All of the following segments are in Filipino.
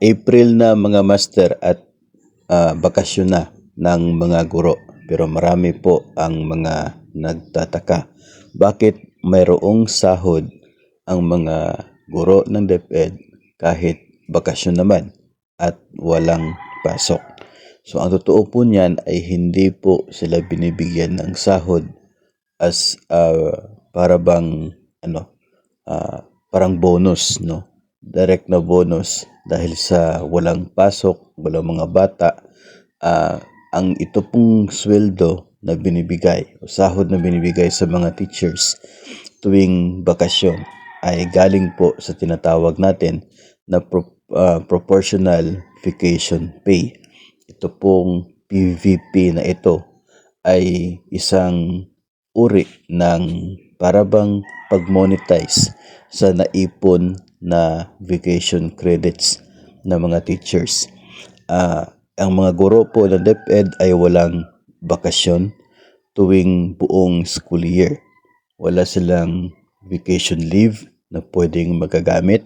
April na mga master at bakasyon na ng mga guro. Pero marami po ang mga nagtataka. Bakit mayroong sahod ang mga guro ng DepEd kahit bakasyon naman at walang pasok? So ang totoo po niyan ay hindi po sila binibigyan ng sahod as para bang parang bonus, no? Direct na bonus dahil sa walang pasok, walang mga bata. Ang ito pong sweldo na binibigay o sahod na binibigay sa mga teachers tuwing bakasyon ay galing po sa tinatawag natin na proportional vacation pay. Ito pong PVP na ito ay isang uri ng parabang pag-monetize sa naipon na vacation credits ng mga teachers. Ang mga guro po ng DepEd ay walang bakasyon tuwing buong school year. Wala silang vacation leave na pwedeng magagamit.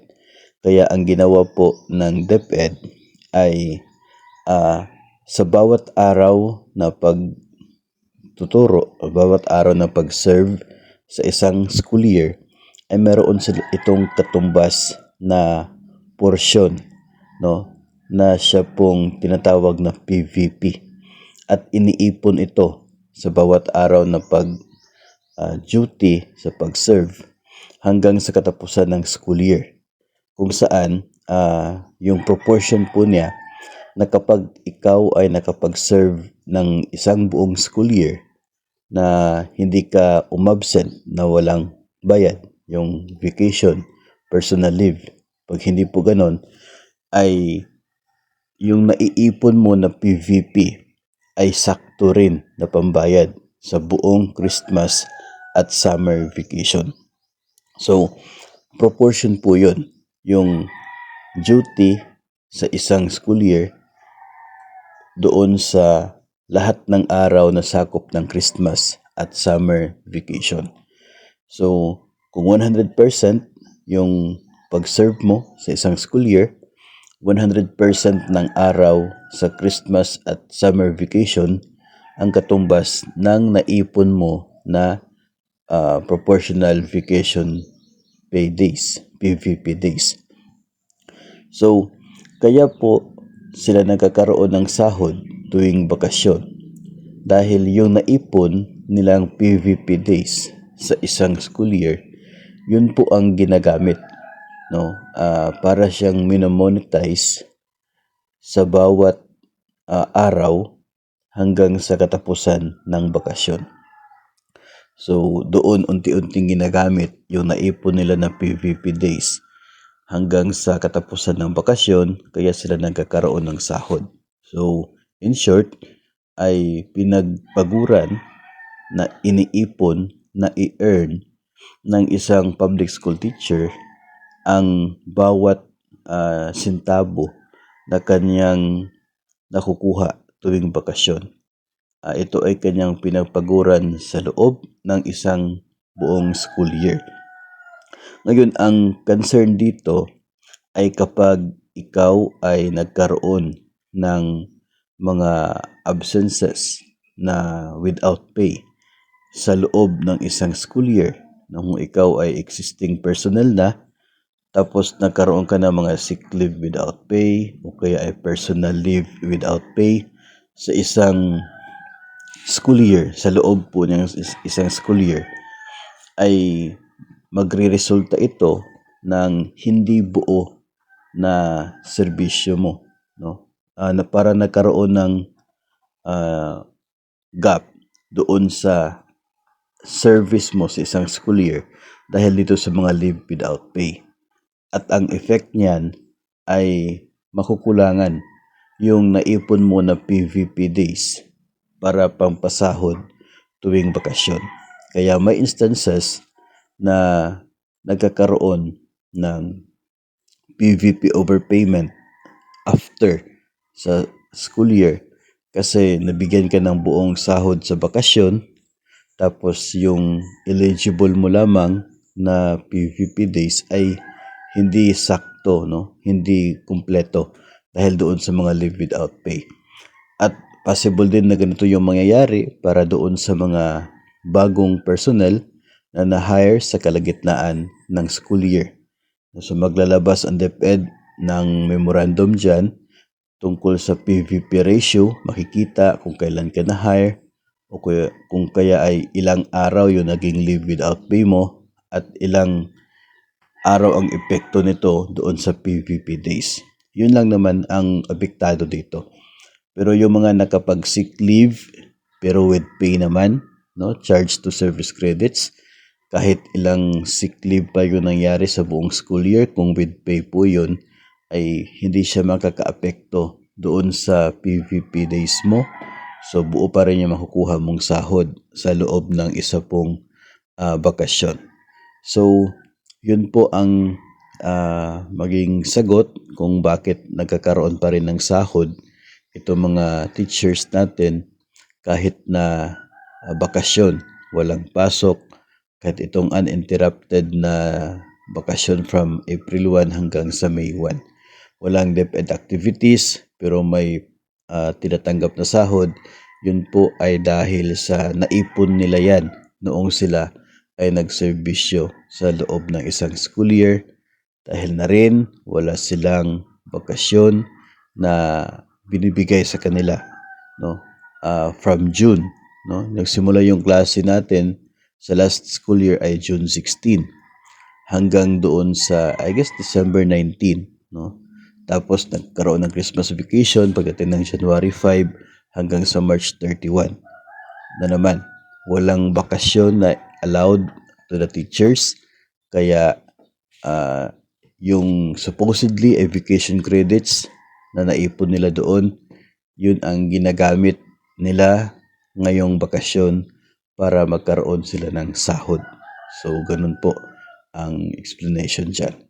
Kaya ang ginawa po ng DepEd ay sa bawat araw na pagtuturo, bawat araw na pag-serve sa isang school year, ay meron sila itong katumbas na porsyon, no, na siya pong tinatawag na PVP, at iniipon ito sa bawat araw na duty sa pag-serve hanggang sa katapusan ng school year, kung saan yung proportion po niya na kapag ikaw ay nakapag-serve ng isang buong school year na hindi ka umabsent na walang bayad, yung vacation, personal leave, pag hindi po ganon, ay yung naiipon mo na PVP ay sakto rin na pambayad sa buong Christmas at summer vacation. So, proportion po yun. Yung duty sa isang school year doon sa lahat ng araw na sakop ng Christmas at summer vacation. So, kung 100% yung pag-serve mo sa isang school year, 100% ng araw sa Christmas at summer vacation ang katumbas ng naipon mo na proportional vacation pay days, PVP days. So, kaya po sila nagkakaroon ng sahod tuwing bakasyon dahil yung naipon nilang PVP days sa isang school year, yun po ang ginagamit, no, para siyang minomonetize sa bawat araw hanggang sa katapusan ng bakasyon. So doon unti-unting ginagamit yung naipon nila na PVP days hanggang sa katapusan ng bakasyon, kaya sila nagkakaroon ng sahod. So in short, ay pinagpaguran na iniipon na i-earn ng isang public school teacher ang bawat sintabo na kanyang nakukuha tuwing bakasyon. Ito ay kanyang pinagpaguran sa loob ng isang buong school year. Ngayon, ang concern dito ay kapag ikaw ay nagkaroon ng mga absences na without pay sa loob ng isang school year, kung ikaw ay existing personnel na, tapos nagkaroon ka ng mga sick leave without pay o kaya ay personal leave without pay sa isang school year, sa loob po ng isang school year, ay magre-resulta ito ng hindi buo na serbisyo mo, no? Na para nagkaroon ng gap doon sa service mo sa isang school year dahil dito sa mga leave without pay. At ang effect niyan ay makukulangan yung naipon mo na PVP days para pampasahod tuwing bakasyon. Kaya may instances na nagkakaroon ng PVP overpayment after sa school year kasi nabigyan ka ng buong sahod sa bakasyon, tapos yung eligible mo lamang na PVP days ay hindi eksakto, no? Hindi kumpleto dahil doon sa mga leave without pay. At possible din na ganito yung mangyayari para doon sa mga bagong personnel na na-hire sa kalagitnaan ng school year. So maglalabas ang DepEd ng memorandum dyan tungkol sa PVP ratio, makikita kung kailan ka na-hire o kung kaya ay ilang araw yung naging leave without pay mo at ilang araw ang epekto nito doon sa PVP days. Yun lang naman ang apektado dito. Pero yung mga nakapag-sick leave pero with pay naman, no, charge to service credits, kahit ilang sick leave pa yun nangyari sa buong school year, kung with pay po yun, ay hindi siya makakaapekto doon sa PVP days mo. So buo pa rin yung makukuha mong sahod sa loob ng isa pong bakasyon. So yun po ang maging sagot kung bakit nagkakaroon pa rin ng sahod itong mga teachers natin kahit na bakasyon, walang pasok, kahit itong uninterrupted na bakasyon from April 1 hanggang sa May 1. Walang DepEd activities pero may tinatanggap na sahod. Yun po ay dahil sa naipon nila yan noong sila ay nagserbisyo sa loob ng isang school year. Dahil na rin wala silang bakasyon na binibigay sa kanila, no? From June, no? Nagsimula yung klase natin sa last school year ay June 16 hanggang doon sa I guess December 19, no? Tapos nagkaroon ng Christmas vacation pagdating ng January 5 hanggang sa March 31 na naman. Walang bakasyon na allowed to the teachers, kaya yung supposedly vacation credits na naipon nila doon, yun ang ginagamit nila ngayong bakasyon para magkaroon sila ng sahod. So ganun po ang explanation dyan.